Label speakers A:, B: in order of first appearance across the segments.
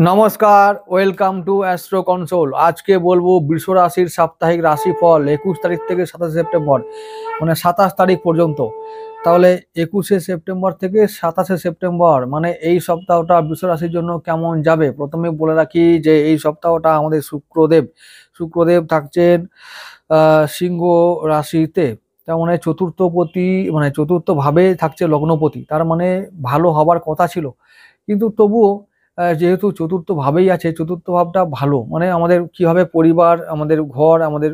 A: নমস্কার, welcome to astro console. আজকে বলবো বৃষ রাশির সাপ্তাহিক রাশিফল 21 তারিখ থেকে 27 সেপ্টেম্বর, মানে 27 তারিখ পর্যন্ত। তাহলে 21শে সেপ্টেম্বর থেকে 27শে সেপ্টেম্বর মানে এই সপ্তাহটা বৃষ রাশির জন্য কেমন যাবে। প্রথমে বলে রাখি যে এই সপ্তাহটা আমাদের শুক্রদেব থাকছেন সিংহ রাশিতে। তার মানে চতুর্থপতি, মানে চতুর্থ ভাবে থাকছে লগ্নপতি, তার মানে ভালো হবার কথা ছিল, কিন্তু তবুও যেহেতু চতুর্থ ভাবেই আছে, চতুর্থ ভাবটা ভালো, মানে আমাদের কি হবে, পরিবার, আমাদের ঘর, আমাদের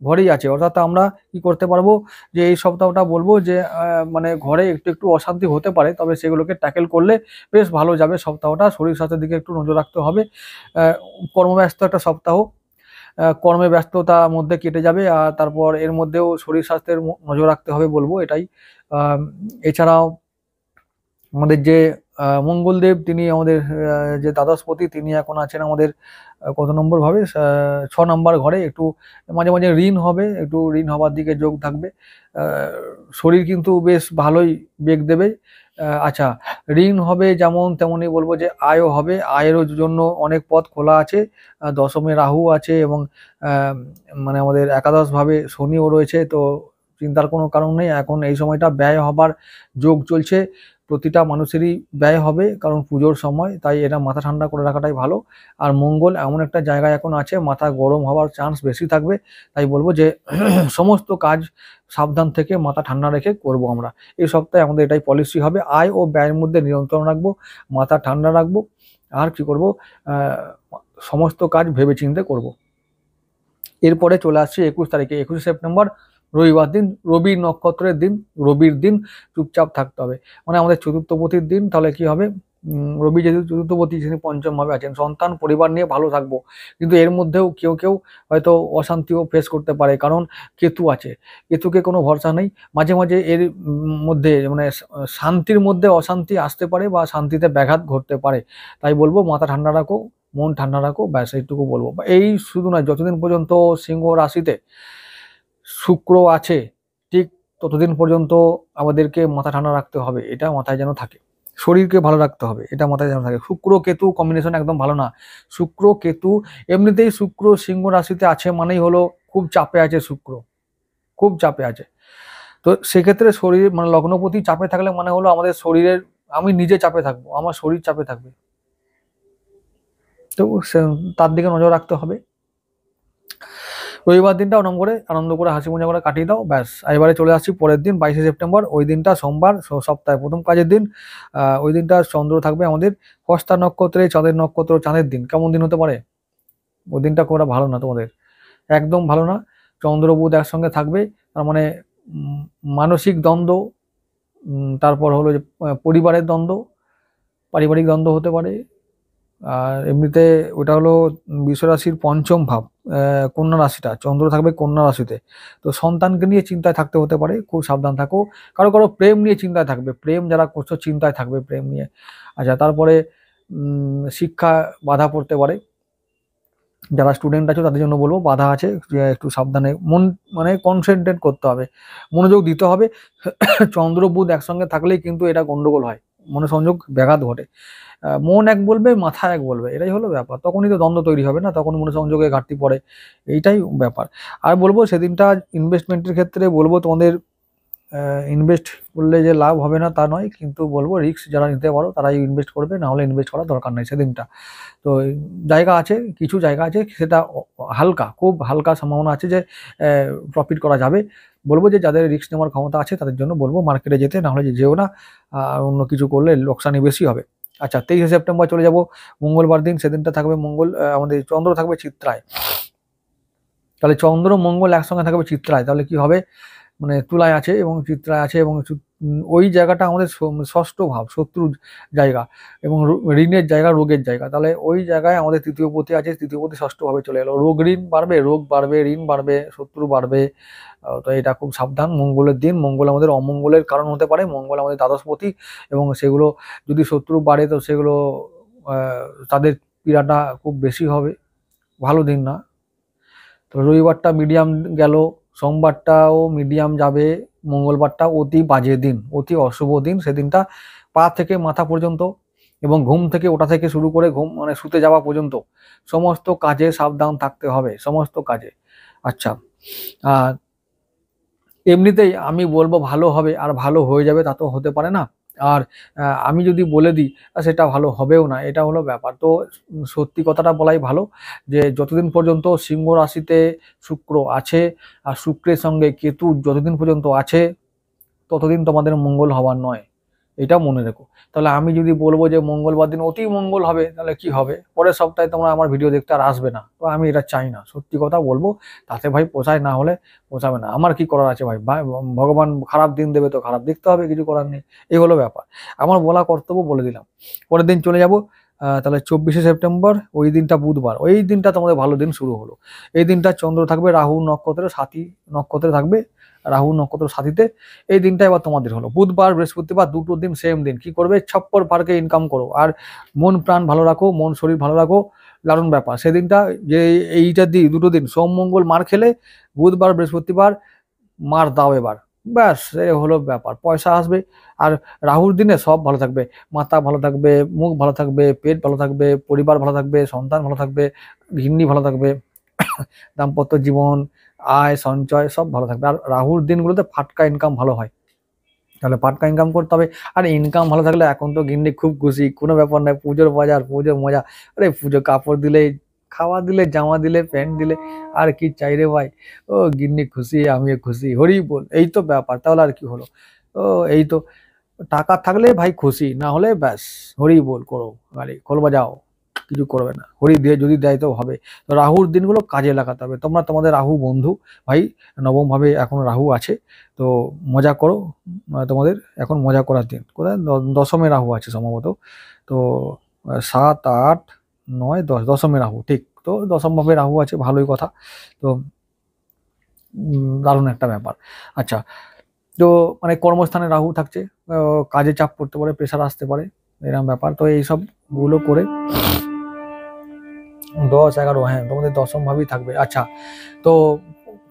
A: ঘরেই আছে। অর্থাৎ আমরা কি করতে পারবো, যে এই সপ্তাহটা বলবো যে মানে ঘরে একটু একটু অশান্তি হতে পারে, তবে সেগুলোকে ট্যাকেল করলে বেশ ভালো যাবে সপ্তাহটা। শরীর স্বাস্থ্যের দিকে একটু নজর রাখতে হবে। কর্মব্যস্ত একটা সপ্তাহ, কর্মে ব্যস্ততার মধ্যে কেটে যাবে, আর তারপর এর মধ্যেও শরীর স্বাস্থ্যের নজর রাখতে হবে বলবো এটাই। এছাড়াও আমাদের যে মঙ্গলদেব, তিনি আমাদের যে দ্বাদশপতি, তিনি এখন আছেন আমাদের কত নম্বর ভাবে, 6 নম্বর ঘরে। একটু মাঝে মাঝে ঋণ হবে, একটু ঋণ হবার দিকে যোগ থাকবে। শরীর কিন্তু বেশ ভালোই বেগ দেবে। আচ্ছা, ঋণ হবে যেমন তেমনই বলবো যে আয়ও হবে, আয়েরও জন্য অনেক পথ খোলা আছে। দশমে রাহু আছে এবং মানে আমাদের একাদশ ভাবে শনিও রয়েছে, তো চিন্তার কোনো কারণ নেই। এখন এই সময়টা ব্যয় হবার যোগ চলছে, প্রতিটা মানুষেরই ব্যয় হবে, কারণ পুজোর সময়, তাই এটা মাথা ঠান্ডা করে রাখাটাই ভালো। আর মঙ্গল এমন একটা জায়গায় এখন আছে, মাথা গরম হওয়ার চান্স বেশি থাকবে, তাই বলবো যে সমস্ত কাজ সাবধান থেকে মাথা ঠান্ডা রেখে করব আমরা। এই সপ্তাহে আমাদের এটাই পলিসি হবে, আয় ও ব্যয়ের মধ্যে নিয়ন্ত্রণ রাখবো, মাথা ঠান্ডা রাখবো। আর কি করব, সমস্ত কাজ ভেবেচিন্তে করব। এরপরে চলে আসছে 21 তারিখে, 21শে সেপ্টেম্বর, রবিবার দিন, রবি নক্ষত্রের দিন, রবির দিন চুপচাপ থাকতে হবে, মানে আমাদের চতুর্থপতির দিন। তাহলে কি হবে, রবি যেহেতু চতুর্থপতি, তিনি পঞ্চম ভাবে আছেন, সন্তান পরিবার নিয়ে ভালো থাকবো, কিন্তু এর মধ্যেও কেউ কেউ হয়তো অশান্তিও ফেস করতে পারে, কারণ কেতু আছে, কেতুকে কোনো ভরসা নেই। মাঝে মাঝে এর মধ্যে মানে শান্তির মধ্যে অশান্তি আসতে পারে বা শান্তিতে ব্যাঘাত ঘটতে পারে, তাই বলবো মাথা ঠান্ডা রাখো, মন ঠান্ডা রাখো, ব্যাস এইটুকু বলবো। এই শুধু নয়, যতদিন পর্যন্ত সিংহ রাশিতে শুক্র আছে, ঠিক ততদিন পর্যন্ত আমাদেরকে মাথা ঠান্ডা রাখতে হবে, এটা মাথায় যেন থাকে। শরীরকে ভালো রাখতে হবে, এটা মাথায় যেন থাকে। শুক্র কেতু কম্বিনেশন একদম ভালো না। শুক্র কেতু, এমনিতেই শুক্র সিংহ রাশিতে আছে মানেই হলো খুব চাপে আছে, শুক্র খুব চাপে আছে। তো সেক্ষেত্রে শরীর, মানে লগ্নপতি চাপে থাকলে মানে হলো আমাদের শরীরের, আমি নিজে চাপে থাকবো, আমার শরীর চাপে থাকবে, তো তার দিকে নজর রাখতে হবে। রবিবার দিনটা ওরকম করে আনন্দ করে হাসি মজা করে কাটিয়ে দাও, ব্যাস। এবারে চলে আসছি পরের দিন, 22শে সেপ্টেম্বর। ওই দিনটা সোমবার, সপ্তাহে প্রথম কাজের দিন। ওই দিনটা চন্দ্র থাকবে আমাদের হস্তা নক্ষত্রে, চাঁদের নক্ষত্র, চাঁদের দিন। কেমন দিন হতে পারে? ওই দিনটা খুব একটা ভালো না তোমাদের, একদম ভালো না। চন্দ্র বুধ একসঙ্গে থাকবে, তার মানে মানসিক দ্বন্দ্ব, তারপর হলো যে পরিবারের দ্বন্দ্ব, পারিবারিক দ্বন্দ্ব হতে পারে। আর এমনিতে ওটা হলো বৃষ রাশির পঞ্চম ভাব, কন্যা রাশিটা, চন্দ্র থাকবে কন্যা রাশিতে, তো সন্তানকে নিয়ে চিন্তায় থাকতে হতে পারে, খুব সাবধান থাকো। কারো কারো প্রেম নিয়ে চিন্তায় থাকবে, প্রেম যারা করছো চিন্তায় থাকবে প্রেম নিয়ে। আচ্ছা, তারপরে শিক্ষা বাধা পড়তে পারে, যারা স্টুডেন্ট আছো তাদের জন্য বলবো বাধা আছে, যে একটু সাবধানে মন, মানে কনসেন্ট্রেট করতে হবে, মনোযোগ দিতে হবে। চন্দ্র বুধ একসঙ্গে থাকলেই কিন্তু এটা গন্ডগোল হয়, মনোসংযোগ ব্যাঘাত ঘটে। মন এক বলবে, মাথা এক বলবে, এটাই হলো ব্যাপার, তখনই তো দ্বন্দ্ব তৈরি হবে না, তখন মনোসংযোগে ঘাটতি পড়ে, এইটাই ব্যাপার। আর বলবো সেদিনটা ইনভেস্টমেন্টের ক্ষেত্রে বলবো তোমাদের ইনভেস্ট করলে যে লাভ হবে না তা নয়, কিন্তু বলবো রিস্ক যারা নিতে পারো তারাই ইনভেস্ট করবে, না হলে ইনভেস্ট করার দরকার নেই সেদিনটা। তো জায়গা আছে, কিছু জায়গা আছে, সেটা হালকা, খুব হালকা সম্ভাবনা আছে যে প্রফিট করা যাবে। বলবো যে যাদের রিস্ক নেওয়ার ক্ষমতা আছে তাদের জন্য বলবো মার্কেটে যেতে, না হলে যেও না, আর অন্য কিছু করলে লোকসানি বেশি হবে। আচ্ছা, 23শে সেপ্টেম্বর চলে যাব, মঙ্গলবার দিন। সেদিনটা থাকবে মঙ্গল, আমাদের চন্দ্র থাকবে চিত্রায়। তাহলে চন্দ্র মঙ্গল একসঙ্গে থাকবে চিত্রায়, তাহলে কি হবে, মানে তুলায় আছে এবং চিত্রায় আছে, এবং ওই জায়গাটা আমাদের ষষ্ঠ ভাব, শত্রুর জায়গা এবং ঋণের জায়গা, রোগের জায়গা। তাহলে ওই জায়গায় আমাদের তৃতীয় পতি আছে, তৃতীয় পতি ষষ্ঠ ভাবে চলে এলো, রোগ ঋণ বাড়বে, রোগ বাড়বে, ঋণ বাড়বে, শত্রু বাড়বে। তো এটা খুব সাবধান। মঙ্গলের দিন, মঙ্গল আমাদের অমঙ্গলের কারণ হতে পারে, মঙ্গল আমাদের দ্বাদশপতি, এবং সেগুলো যদি শত্রু বাড়ে তো সেগুলো তাদের পীড়াটা খুব বেশি হবে, ভালো দিন না। তো রবিবারটা মিডিয়াম গেল, সোমবারটাও মিডিয়াম যাবে, মঙ্গলবারটা অতি বাজে দিন, অতি অশুভ দিন। সেদিনটা পা থেকে মাথা পর্যন্ত এবং ঘুম থেকে ওঠা থেকে শুরু করে ঘুম মানে শুতে যাওয়া পর্যন্ত সমস্ত কাজে সাবধান থাকতে হবে, সমস্ত কাজে। আচ্ছা, আর এমনিতেই আমি বলবো ভালো হবে আর ভালো হয়ে যাবে তা তো হতে পারে না। আর আমি যদি বলে দিই সেটা ভালো হবেও না, এটা হলো ব্যাপার। তো সত্যি কথাটা বলাই ভালো, যে যতদিন পর্যন্ত সিংহ রাশিতে শুক্র আছে আর শুক্রের সঙ্গে কেতু যতদিন পর্যন্ত আছে ততদিন তোমাদের মঙ্গল হওয়ার নয়, এটা মনে রেখো। তাহলে আমি যদি বলবো যে মঙ্গলবার দিন অতি মঙ্গল হবে, তাহলে কি হবে? পরের সপ্তাহে তোমরা আমার ভিডিও দেখতে আর আসবে না। তো আমি এটা চাই না, সত্যি কথা বলবো। তাতে ভাই পোষায়, না হলে পোষাবে না। আমার কি করার আছে ভাই? ভগবান খারাপ দিন দেবে তো খারাপ দেখতে হবে, কিছু করার নেই। এই হলো ব্যাপার। আমার বলা কর্তব্য বলে দিলাম। পরের দিন চলে যাব, তাহলে 24শে সেপ্টেম্বর, ওই দিনটা বুধবার, ওই দিনটা তোমাদের ভালো দিন শুরু হলো। এই দিনটা চন্দ্র থাকবে রাহু নক্ষত্রে, সাথী নক্ষত্রে থাকবে, রাহু নক্ষত্র সাথীতে। এই দিনটা এবার তোমাদের হলো বুধবার বৃহস্পতিবার, দুটো দিন সেম দিন। কি করবে? ছপ্পর ফারকে ইনকাম করো আর মন প্রাণ ভালো রাখো, মন শরীর ভালো রাখো, দারুণ ব্যাপার। সেদিনটা যে এইটা দিন, দুটো দিন সোম মঙ্গল মার খেলে বুধবার বৃহস্পতিবার মার দাও এবার, ব্যাস এই হলো ব্যাপার। পয়সা আসবে। আর রাহুর দিনে সব ভালো থাকবে, মাথা ভালো থাকবে, মুখ ভালো থাকবে, পেট ভালো থাকবে, পরিবার ভালো থাকবে, সন্তান ভালো থাকবে, গৃহিণী ভালো থাকবে, দাম্পত্য জীবন, আয় সঞ্চয় সব ভালো থাকবে। আর রাহুর দিনগুলোতে ফাটকা ইনকাম ভালো হয়, তাহলে ফাটকা ইনকাম করতে হবে। আর ইনকাম ভালো থাকলে এখন তো গিন্নি খুব খুশি, কোনো ব্যাপার নয়। পুজোর বাজার, পুজোর মজা, আরে পুজো কাপড় দিলে, খাওয়া দিলে, জামা দিলে, প্যান্ট দিলে, আর কি চাই রে ভাই? ও গিন্নি খুশি, আমিও খুশি, হরি বল, এই তো ব্যাপার। তাহলে আর কি হলো? ও এই তো, টাকা থাকলে ভাই খুশি, না হলে ব্যাস হরি বল করো, গাড়ি খোল বাজাও, কিছু করবে না। হরি দিয়ে যদি দেয় তো হবে। তো রাহুর দিনগুলো কাজে লাগাতে হবে। তোমরা তোমাদের রাহু বন্ধু ভাই, নবম ভাবে এখন রাহু আছে, তো মজা করো। তোমাদের এখন মজা করার দিন। কোথায়? দশমে রাহু আছে সম্ভবত। তো 7, 8, 9, 10, দশমে রাহু, ঠিক। তো দশম ভাবে রাহু আছে, ভালোই কথা। তো দারুণ একটা ব্যাপার। আচ্ছা, তো মানে কর্মস্থানে রাহু থাকছে, কাজে চাপ পড়তে পারে, প্রেশার আসতে পারে, এরকম ব্যাপার। তো এইসব গুলো করে 10, 11, হ্যাঁ তোমাদের দশম ভাবেই থাকবে। আচ্ছা, তো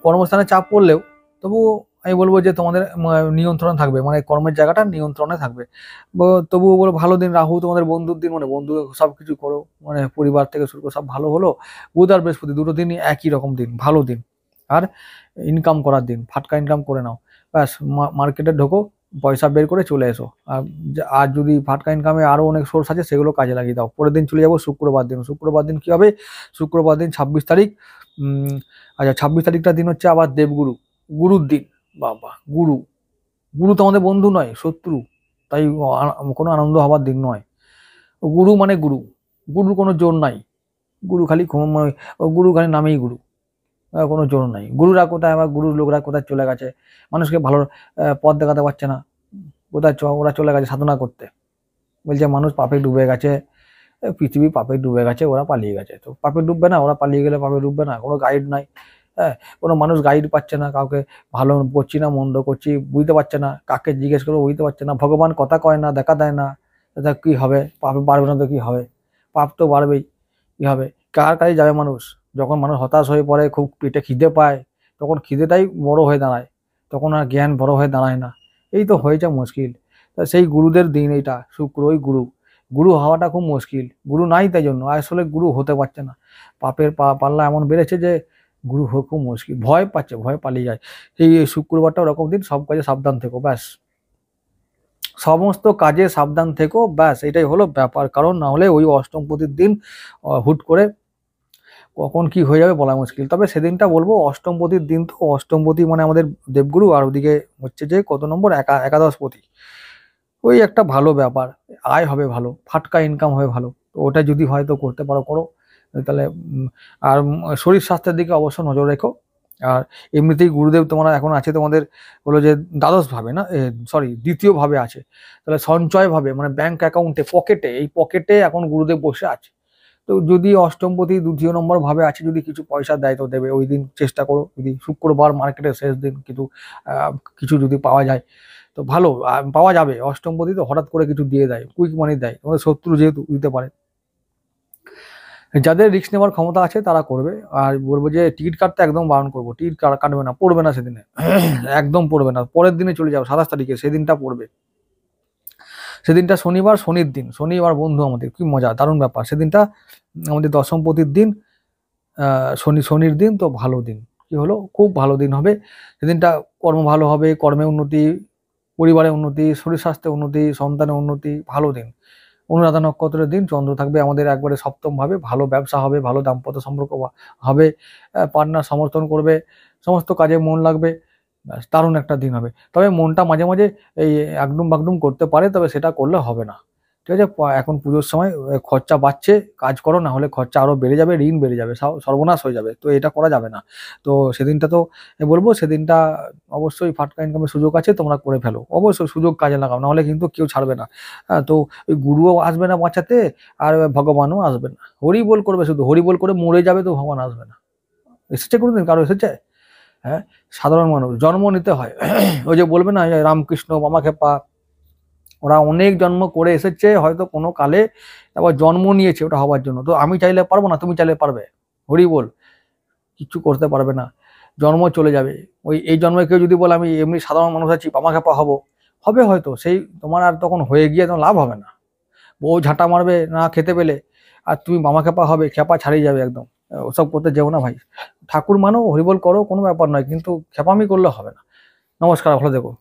A: কর্মস্থানে চাপ পড়লেও তবু আমি বলবো যে তোমাদের নিয়ন্ত্রণ থাকবে, মানে কর্মের জায়গাটা নিয়ন্ত্রণে থাকবে। তবুও বলো ভালো দিন, রাহু তোমাদের বন্ধুর দিন, মানে বন্ধু সব কিছু করো, মানে পরিবার থেকে শুরু করে সব ভালো হলো। বুধ আর বৃহস্পতি দুটো দিনই একই রকম দিন, ভালো দিন। আর ইনকাম করার দিন, ফাটকা ইনকাম করে নাও, ব্যাস। মার্কেটে ঢোকো, পয়সা বের করে চলে এসো। আর যদি ফাটকা ইনকামে আরো অনেক সোর্স আছে, সেগুলো কাজে লাগিয়ে দাও। পরের দিন চলে যাবো শুক্রবার দিন। শুক্রবার দিন কি হবে? শুক্রবার দিন 26 তারিখ। আচ্ছা, 26 তারিখটা দিন হচ্ছে আবার দেবগুরু, গুরুর দিন। বাবা, গুরু, গুরু তো আমাদের বন্ধু নয়, শত্রু। তাই কোনো আনন্দ হবার দিন নয়। গুরু মানে গুরু, গুরুর কোনো জোর নাই। গুরু খালি গুরু খালি নামেই গুরু, কোনো জোর নাই। গুরুরা কোথায়? আবার গুরুর লোকরা কোথায় চলে গেছে? মানুষকে ভালো পথ দেখাতে পারছে না, কোথায় ওরা চলে গেছে সাধনা করতে। বলছে মানুষ পাপে ডুবে গেছে, পৃথিবী পাপে ডুবে গেছে, ওরা পালিয়ে গেছে। তো পাপে ডুববে না? ওরা পালিয়ে গেলে পাপে ডুববে না? কোনো গাইড নাই, হ্যাঁ। কোনো মানুষ গাইড পাচ্ছে না, কাউকে ভালো করছি না মন্দ করছি বুঝতে পারছে না, কাকে জিজ্ঞেস করবো বুঝতে পারছে না। ভগবান কথা কয় না, দেখা দেয় না, এটা কি হবে? পাপে বাড়বে না তো কি হবে? পাপ তো বাড়বেই, কি হবে? কার কাছে যাবে মানুষ? যখন মানুষ হতাশ হয়ে পড়ে, খুব পেটে খিদে পায়, তখন খিদেটাই বড় হয়ে দাঁড়ায়, তখন আর জ্ঞান বড় হয়ে দাঁড়ায় না। এই তো হয়েছে মুশকিল। তা সেই গুরুদের দিন এইটা, শুক্রই গুরু। গুরু হওয়াটা খুব মুশকিল, গুরু নাই তাই জন্য আসলে গুরু হতে পারছে না। পাপের পাল্লা এমন বেড়েছে যে গুরু হওয়া খুব মুশকিল, ভয় পাচ্ছে, ভয় পালিয়ে যায়। এই শুক্রবারটা ওরকম দিন, সব কাজে সাবধান থেকো, ব্যাস। সমস্ত কাজে সাবধান থেকো, ব্যাস, এটাই হলো ব্যাপার। কারণ না হলে ওই অষ্টমপতির দিন হুট করে কখন কি হয়ে যাবে বলা মুশকিল। তবে সেদিনটা বলবো অষ্টমপতির দিন, তো অষ্টমপতি মানে আমাদের দেবগুরু, আর ওদিকে হচ্ছে যে কত নম্বর, একাদশপতি। ওই একটা ভালো ব্যাপার, আয় হবে ভালো, ফাটকা ইনকাম হবে ভালো। তো ওটা যদি হয়তো করতে পারো করো, তাহলে আর শরীর স্বাস্থ্যের দিকে অবশ্য নজর রেখো। আর এমনিতেই গুরুদেব তোমরা এখন আছে তোমাদের হলো যে দ্বাদশ ভাবে, না সরি দ্বিতীয় ভাবে আছে। তাহলে সঞ্চয় ভাবে, মানে ব্যাংক অ্যাকাউন্টে, পকেটে, এই পকেটে এখন গুরুদেব বসে আছে। তো যদি অষ্টমপতি দ্বিতীয় নম্বর ভাবে আছে, যদি কিছু পয়সা দেয় তো দেবে। ওই দিন চেষ্টা করো, যদি শুক্রবার মার্কেটের শেষ দিন, কিন্তু কিছু যদি পাওয়া যায় তো ভালো। পাওয়া যাবে, অষ্টমপতি তো হঠাৎ করে কিছু দিয়ে দেয়, কুইক মানি দেয়, তোমাদের শত্রু যেহেতু দিতে পারে। যাদের রিস্ক নেওয়ার ক্ষমতা আছে তারা করবে। আর বলবো যে টিকিট কাটতে একদম বারণ করবো, টিকিট কাটবে না, পড়বে না সেদিনে, একদম পড়বে না। পরের দিনে চলে যাও, 27 তারিখে, সেদিনটা পড়বে। সেদিনটা শনিবার, শনির দিন, শনিবার বন্ধু আমাদের, কি মজা, দারুণ ব্যাপার। সেদিনটা আমাদের দশমপতির দিন, শনির দিন, তো ভালো দিন। কি হলো, খুব ভালো দিন হবে সেদিনটা। কর্ম ভালো হবে, কর্মে উন্নতি, পরিবারে উন্নতি, শরীর স্বাস্থ্যে উন্নতি, সন্তানের উন্নতি, ভালো দিন। অনুরাধা নক্ষত্রের দিন, চন্দ্র থাকবে আমাদের একবারে সপ্তম ভাবে, ভালো ব্যবসা হবে, ভালো দাম্পত্য সম্পর্ক হবে, পার্টনার সমর্থন করবে, সমস্ত কাজে মন লাগবে, ব্যাস দারুণ একটা দিন হবে। তবে মনটা মাঝে মাঝে এই একদম বাগডুম করতে পারে, তবে সেটা করলে হবে না, ঠিক আছে। এখন পুজোর সময় খরচা বাড়ছে, কাজ করো, না হলে খরচা আরো বেড়ে যাবে, ঋণ বেড়ে যাবে, সর্বনাশ হয়ে যাবে, তো এটা করা যাবে না। তো সেদিনটা তো বলবো, সেদিনটা অবশ্যই ফাটকা ইনকামের সুযোগ আছে, তোমরা করে ফেলো, অবশ্যই সুযোগ কাজে লাগাও, না হলে কিন্তু কেউ ছাড়বে না। তো ওই গুরুও আসবে না বাঁচাতে, আর ভগবানও আসবে না। হরি বল করবে, শুধু হরি বল করে মরে যাবে, তো ভগবান আসবে না। এসেছে কোনোদিন কারো, এসেছে? হ্যাঁ, সাধারণ মানুষ, জন্ম নিতে হয়। ওই যে বলবে না, রামকৃষ্ণ, মামাখেপা, ওরা অনেক জন্ম করে এসেছে, হয়তো কোনো কালে আবার জন্ম নিয়েছে ওটা হওয়ার জন্য। তো আমি চাইলে পারবো না, তুমি চাইলে পারবে? হরি বল, কিচ্ছু করতে পারবে না, জন্ম চলে যাবে। এই জন্মে কেউ যদি বলে আমি এমনি সাধারণ মানুষ আছি, মামাখেপা হবো, হবে হয়তো, সেই তোমার আর তখন হয়ে গিয়ে তোমার লাভ হবে না। বউ ঝাঁটা মারবে না খেতে পেলে, আর তুমি মামাখেপা হবে, খেপা ছাড়িয়ে যাবে একদম। ওসব করতে যেও না ভাই। ঠাকুর মানো, হরিবল করো, কোনো ব্যাপার নয়, কিন্তু খেপামি করলে হবে না। নমস্কার, ভালো থেকো।